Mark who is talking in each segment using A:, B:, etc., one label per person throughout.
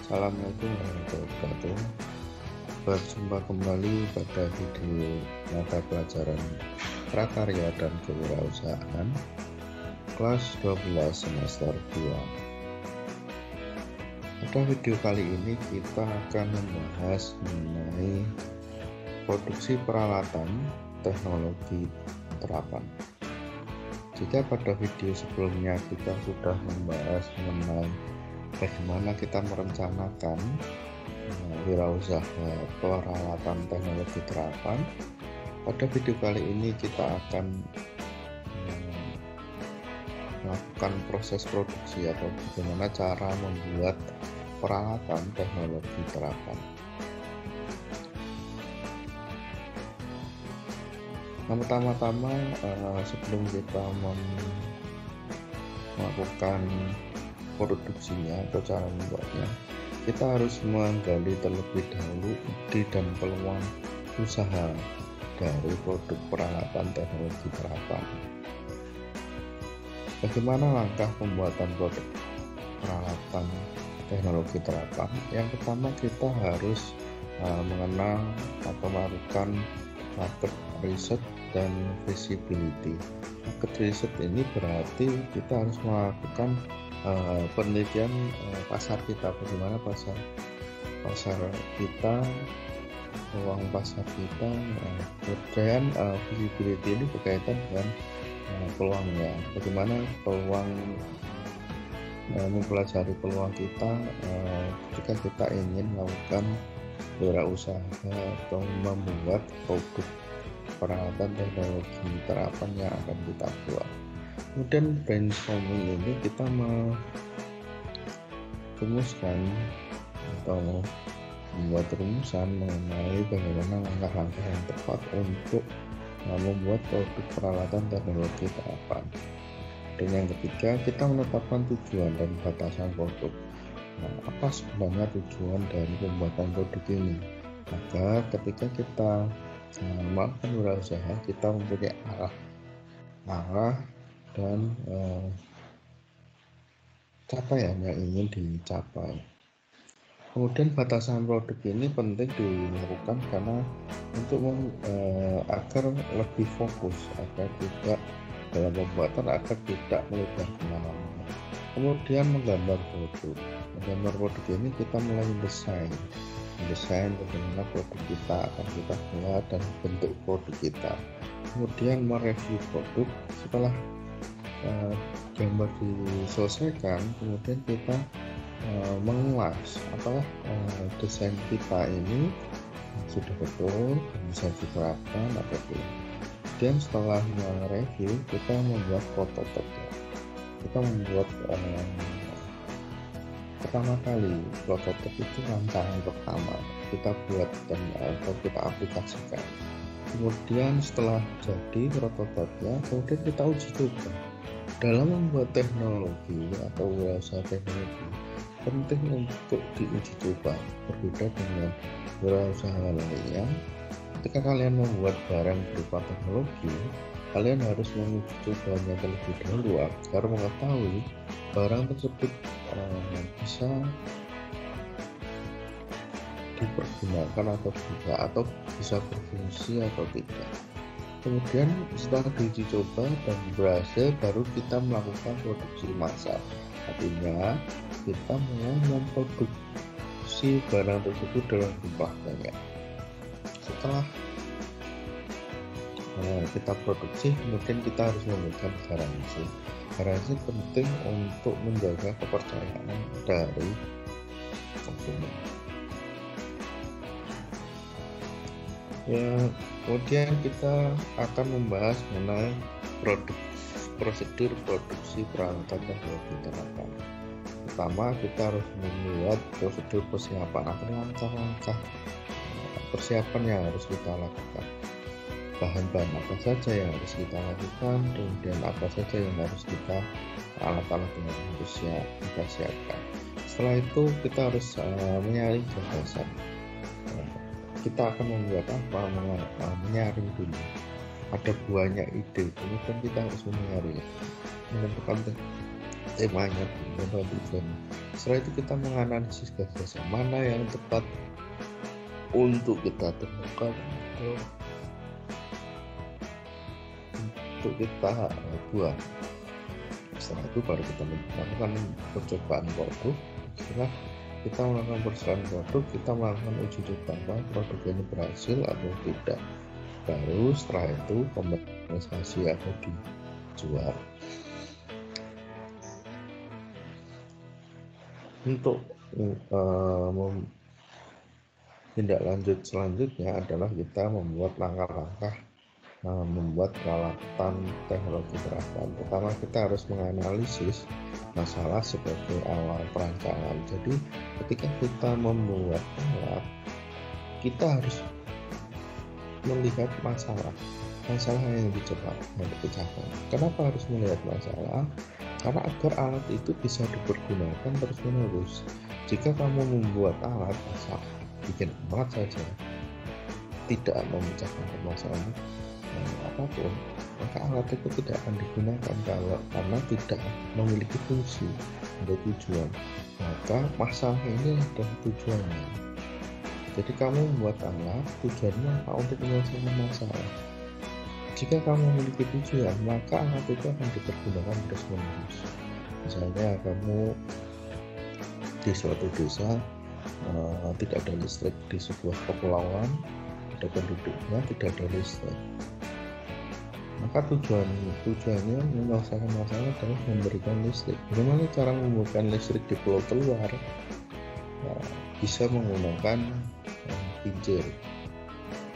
A: Assalamualaikum warahmatullahi wabarakatuh. Berjumpa kembali pada video mata pelajaran prakarya dan kewirausahaan kelas 12 semester 2. Pada video kali ini kita akan membahas mengenai produksi peralatan teknologi terapan. Jika pada video sebelumnya kita sudah membahas mengenai bagaimana kita merencanakan wirausaha peralatan teknologi terapan, pada video kali ini kita akan melakukan proses produksi atau bagaimana cara membuat peralatan teknologi terapan. Nah, pertama-tama sebelum kita melakukan produksinya atau cara membuatnya, kita harus menggali terlebih dahulu ide dan peluang usaha dari produk peralatan teknologi terapan. Bagaimana langkah pembuatan produk peralatan teknologi terapan? Yang pertama, kita harus mengenal atau melakukan market research dan visibility. Market research ini berarti kita harus melakukan penelitian pasar kita, bagaimana pasar kita, peluang pasar kita. Kemudian visibility ini berkaitan dengan peluangnya, bagaimana peluang, mempelajari peluang kita ketika kita ingin melakukan wirausaha atau membuat produk peralatan teknologi terapan yang akan kita buat. Kemudian brainstorming ini kita merumuskan atau membuat rumusan mengenai bagaimana langkah-langkah yang tepat untuk membuat produk peralatan teknologi terapan. Dan yang ketiga, kita menetapkan tujuan dan batasan produk. Apa sebenarnya tujuan dari pembuatan produk ini? Maka ketika kita melakukan wirausaha, kita mempunyai arah dan capaian yang ingin dicapai. Kemudian batasan produk ini penting dilakukan karena untuk agar lebih fokus, agar tidak dalam pembuatan, agar tidak melebar kemana-mana. Kemudian menggambar produk. Menggambar produk ini kita mulai mendesain bagaimana produk kita akan kita buat dan bentuk produk kita. Kemudian mereview produk. Setelah gambar diselesaikan, kemudian kita mengulas apakah desain kita ini sudah betul dan bisa diterapkan atau belum. Dan setelah mereview, kita membuat prototipe. Kita membuat pertama kali prototipe itu rancangan pertama kita buat dan atau kita aplikasikan. Kemudian setelah jadi prototipenya, kemudian kita uji coba. Dalam membuat teknologi atau wirausaha teknologi, penting untuk diuji coba. Berbeda dengan wirausaha lainnya, ketika kalian membuat barang berupa teknologi, kalian harus menguji cobanya terlebih dahulu agar mengetahui barang tersebut bisa dipergunakan atau tidak, atau bisa berfungsi atau tidak. Kemudian setelah diuji coba dan berhasil, baru kita melakukan produksi massal. Artinya kita mulai memproduksi barang tersebut dalam jumlah banyak. Setelah kita produksi, kemudian kita harus memberikan garansi. Garansi penting untuk menjaga kepercayaan dari konsumen. Ya, kemudian kita akan membahas mengenai prosedur produksi peralatan teknologi terapan. Pertama, kita harus membuat prosedur persiapan atau langkah-langkah persiapan yang harus kita lakukan. Bahan-bahan apa saja yang harus kita lakukan, kemudian apa saja yang harus kita alat-alat yang harus kita siapkan. Setelah itu kita harus menyaring gagasan. Kita akan membuat apa? Menyaring dulu. Ada banyak ide, kemudian kita harus menyaring, menentukan temanya, menentukan tujuan Setelah itu kita menganalisis gagasan mana yang tepat untuk kita temukan atau untuk kita buat. Setelah itu baru kita melakukan percobaan produk. Setelah kita melakukan percobaan produk, kita melakukan uji coba apakah produk ini berhasil atau tidak. Baru setelah itu komersialisasi atau dijual. Untuk tindak lanjut selanjutnya adalah kita membuat langkah-langkah membuat peralatan teknologi terapan. Pertama, kita harus menganalisis masalah sebagai awal perancangan. Jadi ketika kita membuat alat, kita harus melihat masalah yang dipecahkan. Kenapa harus melihat masalah? Karena agar alat itu bisa dipergunakan terus-menerus. Jika kamu membuat alat asal bikin alat saja, tidak memecahkan permasalahan apapun, maka alat itu tidak akan digunakan karena tidak memiliki fungsi atau tujuan. Maka masalah ini adalah tujuannya. Jadi kamu membuat alat, tujuannya apa? Untuk menyelesaikan masalah. Jika kamu memiliki tujuan, maka alat itu akan dipergunakan terus-menerus. Misalnya kamu di suatu desa tidak ada listrik, di sebuah kepulauan ada penduduknya tidak ada listrik, maka tujuannya menyelesaikan masalah adalah memberikan listrik. Bagaimana cara memberikan listrik di pulau terluar? Bisa menggunakan kincir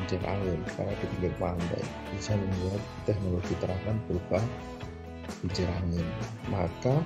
A: angin karena di pinggir pantai bisa membuat teknologi terapan berupa kincir angin. Maka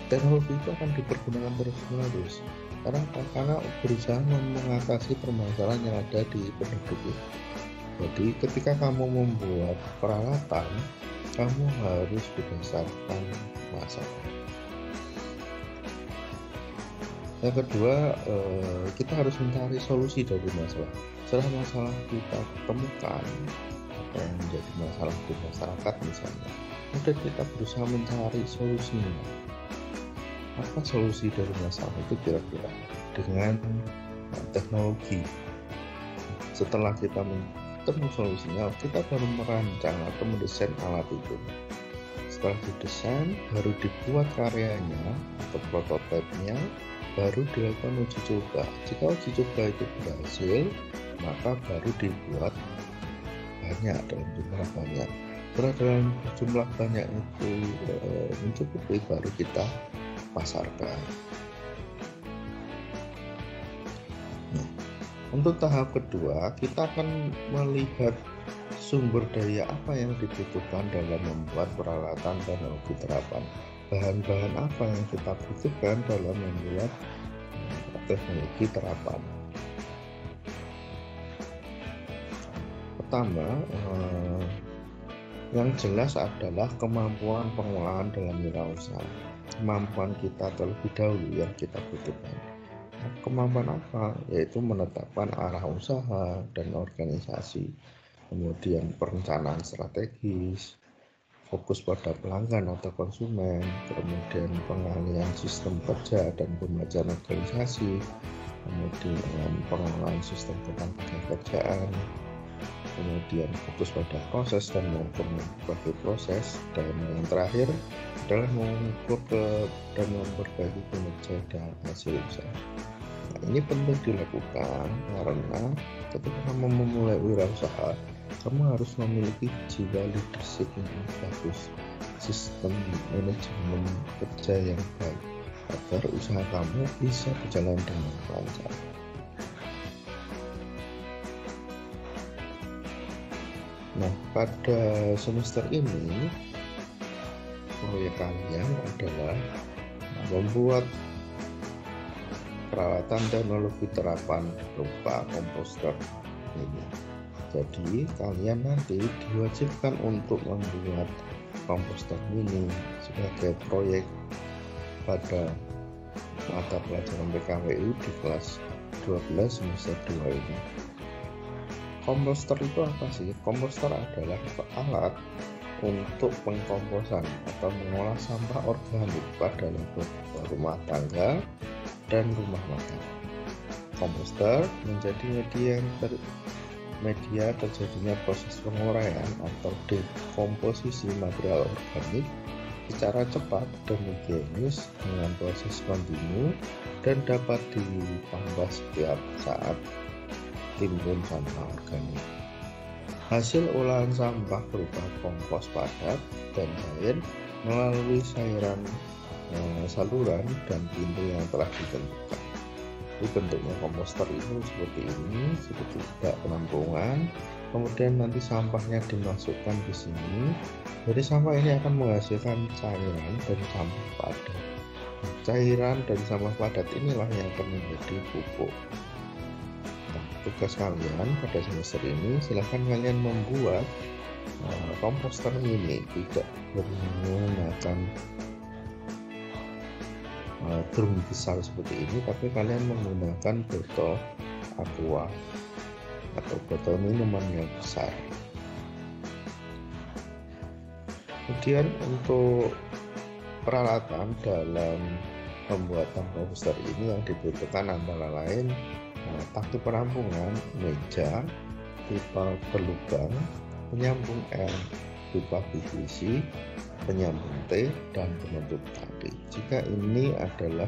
A: teknologi itu akan dipergunakan terus-menerus karena berusaha mengatasi permasalahan yang ada di penduduk. Jadi ketika kamu membuat peralatan, kamu harus berdasarkan masalah. Yang kedua, kita harus mencari solusi dari masalah. Setelah masalah kita temukan, apa yang menjadi masalah di masyarakat misalnya, kemudian kita berusaha mencari solusinya. Apa solusi dari masalah itu kira-kira? Dengan teknologi. Setelah kita ketemu solusinya, kita baru merancang atau mendesain alat itu. Setelah didesain, baru dibuat karyanya atau prototipenya, baru dilakukan uji coba. Jika uji coba itu berhasil, maka baru dibuat banyak dalam jumlah banyak. Setelah dalam jumlah banyak itu mencukupi, baru kita pasarkan. Nah, untuk tahap kedua, kita akan melihat sumber daya apa yang dibutuhkan dalam membuat peralatan teknologi terapan. Bahan-bahan apa yang kita butuhkan dalam membuat teknologi terapan. Pertama, yang jelas adalah kemampuan pengolahan dalam wirausaha. Kemampuan kita terlebih dahulu yang kita butuhkan. Kemampuan apa? Yaitu menetapkan arah usaha dan organisasi, kemudian perencanaan strategis, fokus pada pelanggan atau konsumen, kemudian pengalihan sistem kerja dan pembelajaran organisasi, kemudian pengelolaan sistem ketenaga kerjaan, kemudian fokus pada proses dan mengukur berbagai proses, dan yang terakhir adalah mengukur dan memperbaiki kinerja dan hasil usaha. Nah, ini penting dilakukan karena ketika kamu memulai wirausaha, kamu harus memiliki jiwa leadership yang bagus, sistem manajemen kerja yang baik, agar usaha kamu bisa berjalan dengan lancar. Nah, pada semester ini proyek kalian adalah membuat peralatan teknologi terapan berupa komposter ini. Jadi kalian nanti diwajibkan untuk membuat komposter ini sebagai proyek pada mata pelajaran PKWU di kelas 12 semester 2 ini. Komposter itu apa sih? Komposter adalah alat untuk pengkomposan atau mengolah sampah organik pada level rumah tangga dan rumah makan. Komposter menjadi media terjadinya proses penguraian atau dekomposisi material organik secara cepat dan higienis dengan proses kontinu dan dapat ditambah setiap saat timbul sampah organik. Hasil olahan sampah berupa kompos padat dan air melalui saluran dan pintu yang telah ditentukan. Jadi bentuknya komposter itu seperti ini, seperti penampungan. Kemudian nanti sampahnya dimasukkan ke sini. Jadi sampah ini akan menghasilkan cairan dan sampah padat. Cairan dan sampah padat inilah yang akan menjadi pupuk. Tugas kalian pada semester ini, silahkan kalian membuat komposter mini, tidak menggunakan drum besar seperti ini, tapi kalian menggunakan botol aqua atau botol minuman yang besar. Kemudian untuk peralatan dalam pembuatan komposter ini yang dibutuhkan antara lain tangki penampungan, meja, pipa berlubang, penyambung L, pipa PVC, penyambung T, dan penutup tangki. Jika ini adalah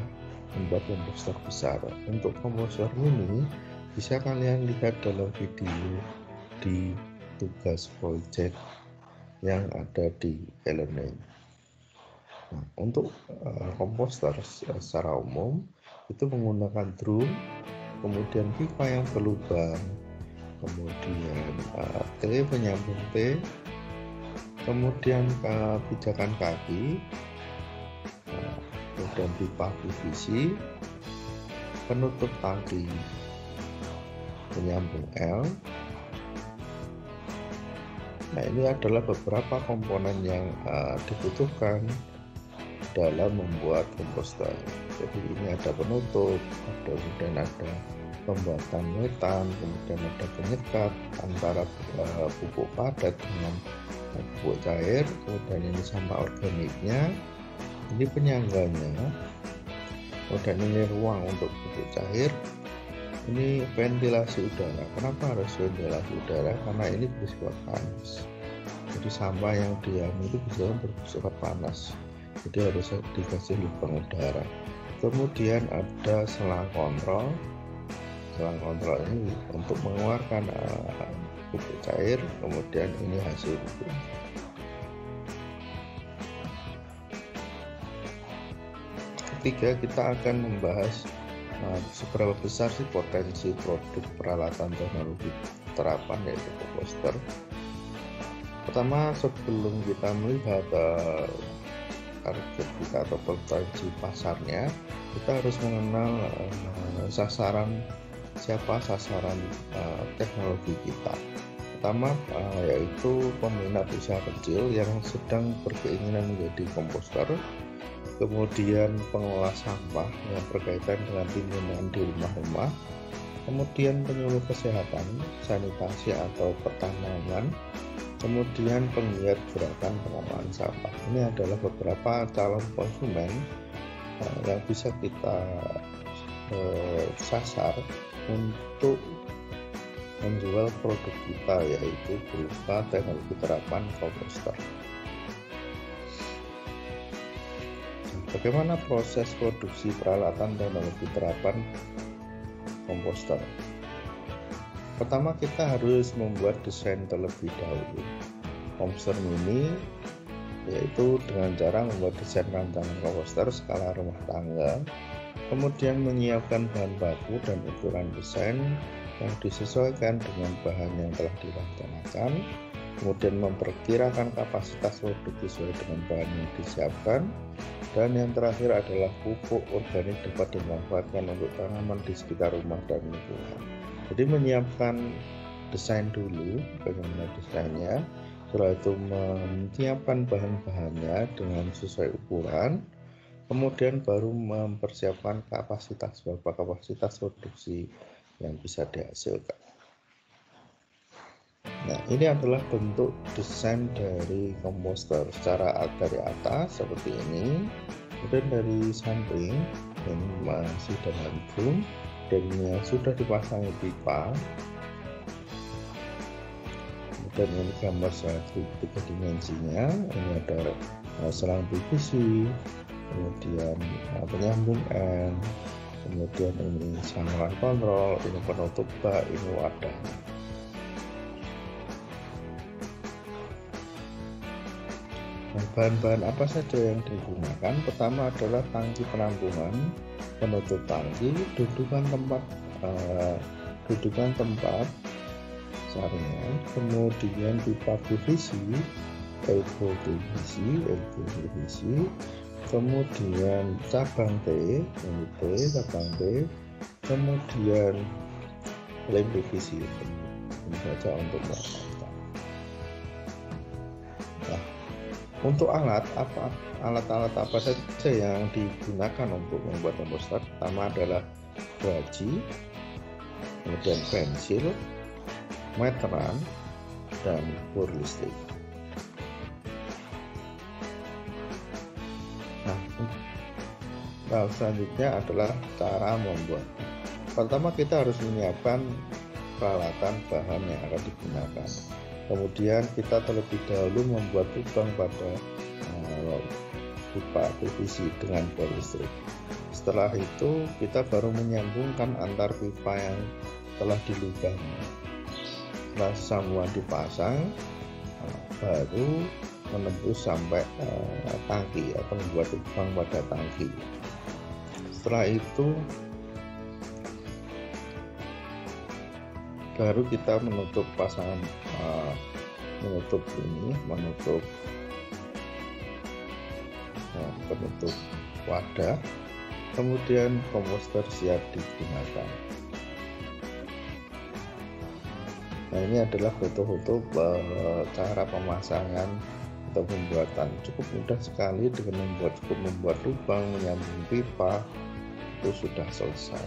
A: membuat komposter besar. Untuk komposter mini bisa kalian lihat dalam video di tugas project yang ada di e-learning. Nah, untuk komposter secara umum itu menggunakan drum, kemudian pipa yang berlubang, kemudian T, penyambung T, kemudian pijakan kaki, kemudian pipa PVC, penutup tangki, penyambung L. Nah, ini adalah beberapa komponen yang dibutuhkan dalam membuat komposter. Jadi ini ada penutup, kemudian ada pembuatan metan, kemudian ada penyekat antara pupuk padat dengan pupuk cair, kemudian ini sampah organiknya, ini penyangganya, kemudian ini ruang untuk pupuk cair, ini ventilasi udara. Kenapa harus ventilasi udara? Karena ini bersifat panas. Jadi sampah yang diam itu bisa bersifat panas, jadi harus dikasih lubang udara. Kemudian ada selang kontrol. Selang kontrol ini untuk mengeluarkan pupuk cair, kemudian ini hasil pupuk. Ketiga, kita akan membahas seberapa besar sih potensi produk peralatan teknologi terapan yaitu komposter. Pertama, sebelum kita melihat target kita atau potensi pasarnya, kita harus mengenal siapa sasaran teknologi kita. Pertama yaitu peminat usaha kecil yang sedang berkeinginan menjadi komposter, kemudian pengelola sampah yang berkaitan dengan timbunan di rumah-rumah, kemudian penyuluh kesehatan, sanitasi atau pertanaman, kemudian penggiat gerakan pengelolaan sampah. Ini adalah beberapa calon konsumen yang bisa kita sasar untuk menjual produk kita, yaitu berupa teknologi terapan komposter. Bagaimana proses produksi peralatan teknologi terapan komposter? Pertama, kita harus membuat desain terlebih dahulu. Komposter mini yaitu dengan cara membuat desain rancangan komposter skala rumah tangga, kemudian menyiapkan bahan baku dan ukuran desain yang disesuaikan dengan bahan yang telah direncanakan, kemudian memperkirakan kapasitas produk sesuai dengan bahan yang disiapkan, dan yang terakhir adalah pupuk organik dapat dimanfaatkan untuk tanaman di sekitar rumah dan lingkungan. Jadi menyiapkan desain dulu, bagaimana desainnya, setelah itu menyiapkan bahan-bahannya dengan sesuai ukuran, kemudian baru mempersiapkan berapa kapasitas produksi yang bisa dihasilkan. Nah, ini adalah bentuk desain dari komposter secara dari atas seperti ini, kemudian dari samping ini masih dalam zoom, dan ini sudah dipasangi pipa. Dan ini gambar tiga dimensinya. Ini ada selang PVC, kemudian penyambung N, kemudian ini saluran kontrol, ini penutup bak, ini wadahnya. Nah, bahan-bahan apa saja yang digunakan? Pertama adalah tangki penampungan, penutup tangki, dudukan tempat saringan, kemudian pipa PVC, elbow PVC, kemudian cabang T, kemudian lem PVC. Ini saja untuk melakukan. Nah, untuk alat-alat apa saja yang digunakan untuk membuat komposter? Pertama adalah gaji, kemudian pensil, meteran, dan bor listrik. Nah, selanjutnya adalah cara membuat. Pertama kita harus menyiapkan peralatan bahan yang akan digunakan. Kemudian kita terlebih dahulu membuat lubang pada pipa PVC dengan bor listrik. Setelah itu kita baru menyambungkan antar pipa yang telah dilubangi. Setelah sambungan dipasang, baru menembus sampai tangki atau membuat lubang pada tangki. Setelah itu baru kita menutup pasangan, menutup wadah, kemudian komposter siap digunakan. Nah, ini adalah foto-foto cara pemasangan atau pembuatan. Cukup mudah sekali dengan membuat lubang, menyambung pipa, itu sudah selesai.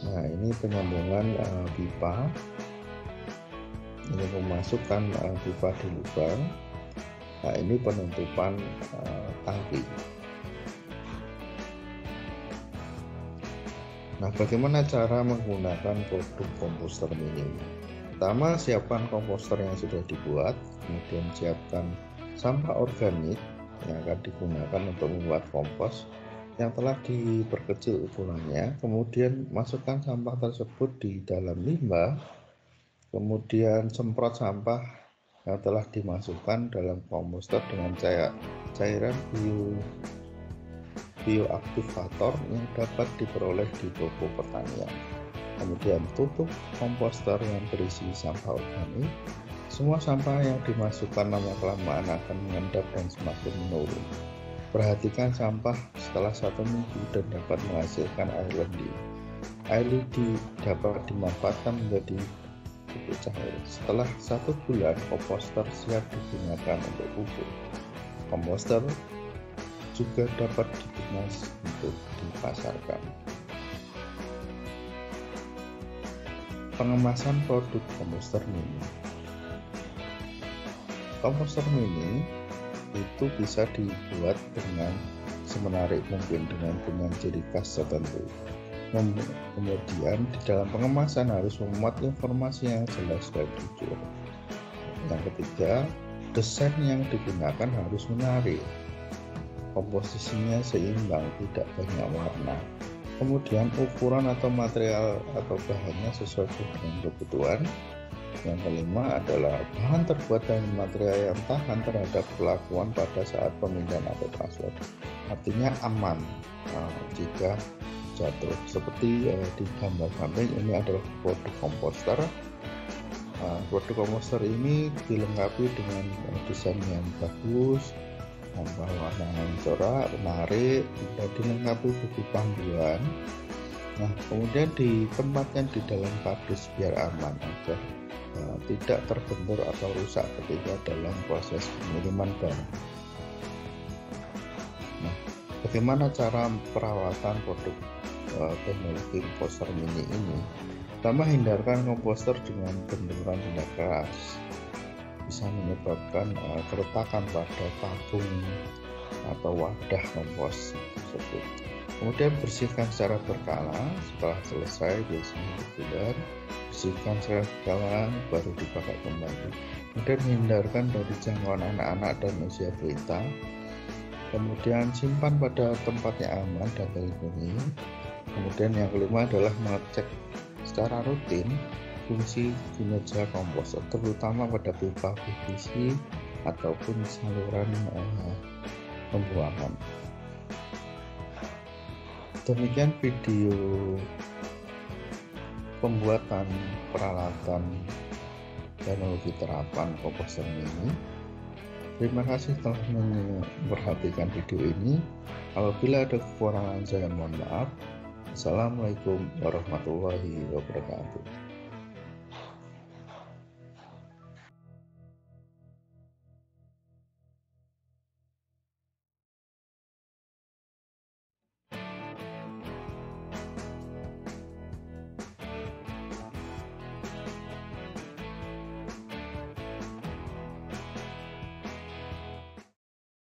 A: Nah, ini penyambungan pipa. Ini memasukkan pipa di lubang. Nah, ini penutupan tangki. Nah, bagaimana cara menggunakan produk komposter mini? Pertama, siapkan komposter yang sudah dibuat, kemudian siapkan sampah organik yang akan digunakan untuk membuat kompos yang telah diperkecil ukurannya, kemudian masukkan sampah tersebut di dalam limbah, kemudian semprot sampah yang telah dimasukkan dalam komposter dengan cairan bioaktivator yang dapat diperoleh di toko pertanian. Kemudian tutup komposter yang berisi sampah organik. Semua sampah yang dimasukkan lama-kelamaan akan mengendap dan semakin menurun. Perhatikan sampah setelah 1 minggu dan dapat menghasilkan air lidi. Air lidi dapat dimanfaatkan menjadi pupuk cair. Setelah 1 bulan, komposter siap digunakan untuk pupuk. Komposter juga dapat dikemas untuk dipasarkan. Pengemasan produk komposter mini. Komposter mini itu bisa dibuat dengan semenarik mungkin dengan ciri khas tertentu. Kemudian di dalam pengemasan harus memuat informasi yang jelas dan jujur. Yang ketiga, desain yang digunakan harus menarik. Komposisinya seimbang, tidak banyak warna. Kemudian ukuran atau material atau bahannya sesuai dengan kebutuhan. Yang kelima adalah bahan terbuat dari material yang tahan terhadap perlakuan pada saat pemindahan atau transfer. Artinya aman jika jatuh. Seperti di gambar samping, ini adalah produk komposter. Produk komposter ini dilengkapi dengan desain yang bagus, tambah warna yang corak, menarik, dan dilengkapi buku panduan. Nah, kemudian ditempatkan di dalam kardus biar aman agar tidak terbentur atau rusak ketika dalam proses pengiriman barang. Nah, bagaimana cara perawatan produk teknologi komposter mini ini? Pertama, hindarkan komposter dengan benturan benda keras, bisa menyebabkan keretakan pada tabung atau wadah kompos tersebut. Kemudian bersihkan secara berkala. Setelah selesai biasanya reguler, bersihkan secara berkala baru dipakai kembali. Kemudian hindarkan dari jangkauan anak-anak dan usia balita. Kemudian simpan pada tempat yang aman dan terlindungi. Kemudian yang kelima adalah mengecek secara rutin fungsi kinerja komposter, terutama pada pipa PVC ataupun saluran pembuangan. Demikian video pembuatan peralatan teknologi terapan komposter mini. Terima kasih telah memperhatikan video ini. Apabila ada kekurangan saya mohon maaf. Assalamualaikum warahmatullahi wabarakatuh.